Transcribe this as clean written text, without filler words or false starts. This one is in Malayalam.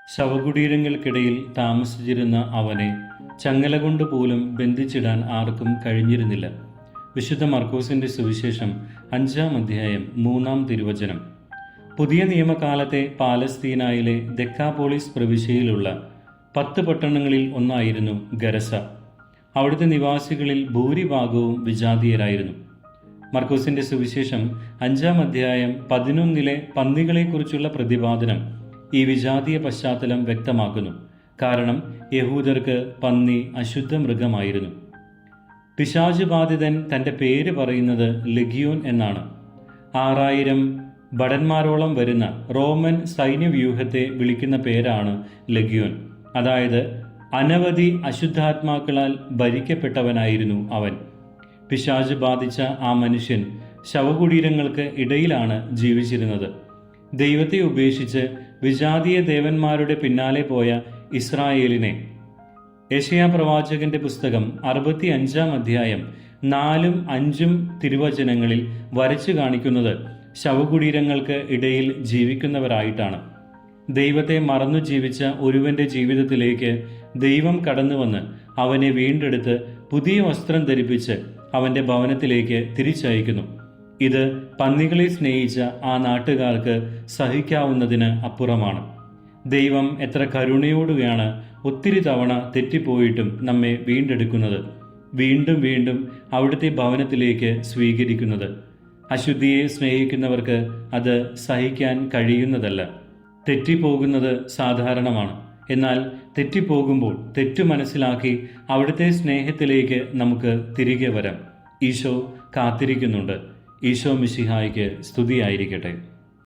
ശവകുടീരങ്ങൾക്കിടയിൽ താമസിച്ചിരുന്ന അവനെ ചങ്ങല കൊണ്ട് പോലും ബന്ധിച്ചിടാൻ ആർക്കും കഴിഞ്ഞിരുന്നില്ല. വിശുദ്ധ മർക്കോസിന്റെ സുവിശേഷം 5-ാം അധ്യായം 3-ാം തിരുവചനം. പുതിയ നിയമകാലത്തെ പാലസ്തീനായിലെ ദെക്കാപോളിസ് പ്രവിശ്യയിലുള്ള 10 പട്ടണങ്ങളിൽ ഒന്നായിരുന്നു ഗരസ. അവിടുത്തെ നിവാസികളിൽ ഭൂരിഭാഗവും വിജാതീയരായിരുന്നു. മർക്കോസിന്റെ സുവിശേഷം 5-ാം അധ്യായം 11-ലെ പന്നികളെക്കുറിച്ചുള്ള പ്രതിപാദനം ഈ വിജാതീയ പശ്ചാത്തലം വ്യക്തമാക്കുന്നു. കാരണം യഹൂദർക്ക് പന്നി അശുദ്ധ മൃഗമായിരുന്നു. പിശാച് ബാധിതൻ തൻ്റെ പേര് പറയുന്നത് ലെഗിയോൻ എന്നാണ്. 6000 ഭടന്മാരോളം വരുന്ന റോമൻ സൈന്യവ്യൂഹത്തെ വിളിക്കുന്ന പേരാണ് ലെഗിയോൻ. അതായത് അനവധി അശുദ്ധാത്മാക്കളാൽ ഭരിക്കപ്പെട്ടവനായിരുന്നു അവൻ. പിശാച് ബാധിച്ച ആ മനുഷ്യൻ ശവകുടീരങ്ങൾക്ക് ഇടയിലാണ് ജീവിച്ചിരുന്നത്. ദൈവത്തെ ഉപേക്ഷിച്ച് വിജാതീയ ദേവന്മാരുടെ പിന്നാലെ പോയ ഇസ്രായേലിനെ യെശയ്യാ പ്രവാചകന്റെ പുസ്തകം 65-ാം അധ്യായം 4-ഉം 5-ഉം തിരുവചനങ്ങളിൽ വരച്ചു കാണിക്കുന്നത് ശവകുടീരങ്ങൾക്ക് ഇടയിൽ ജീവിക്കുന്നവരായിട്ടാണ്. ദൈവത്തെ മറന്നു ജീവിച്ച ഒരുവന്റെ ജീവിതത്തിലേക്ക് ദൈവം കടന്നുവന്ന് അവനെ വീണ്ടെടുത്ത് പുതിയ വസ്ത്രം ധരിപ്പിച്ച് അവന്റെ ഭവനത്തിലേക്ക് തിരിച്ചയക്കുന്നു. ഇത് പന്നികളെ സ്നേഹിച്ച ആ നാട്ടുകാർക്ക് സഹിക്കാവുന്നതിന് അപ്പുറമാണ്. ദൈവം എത്ര കരുണയോടുകയാണ് ഒത്തിരി തവണ തെറ്റിപ്പോയിട്ടും നമ്മെ വീണ്ടെടുക്കുന്നത്, വീണ്ടും വീണ്ടും അവിടുത്തെ ഭവനത്തിലേക്ക് സ്വീകരിക്കുന്നത്. അശുദ്ധിയെ സ്നേഹിക്കുന്നവർക്ക് അത് സഹിക്കാൻ കഴിയുന്നതല്ല. തെറ്റിപ്പോകുന്നത് സാധാരണമാണ്. എന്നാൽ തെറ്റിപ്പോകുമ്പോൾ തെറ്റു മനസ്സിലാക്കി അവിടുത്തെ സ്നേഹത്തിലേക്ക് നമുക്ക് തിരികെ വരാം. ഈശോ കാത്തിരിക്കുന്നുണ്ട്. ഈശോ മിശിഹായ്ക്ക് സ്തുതിയായിരിക്കട്ടെ.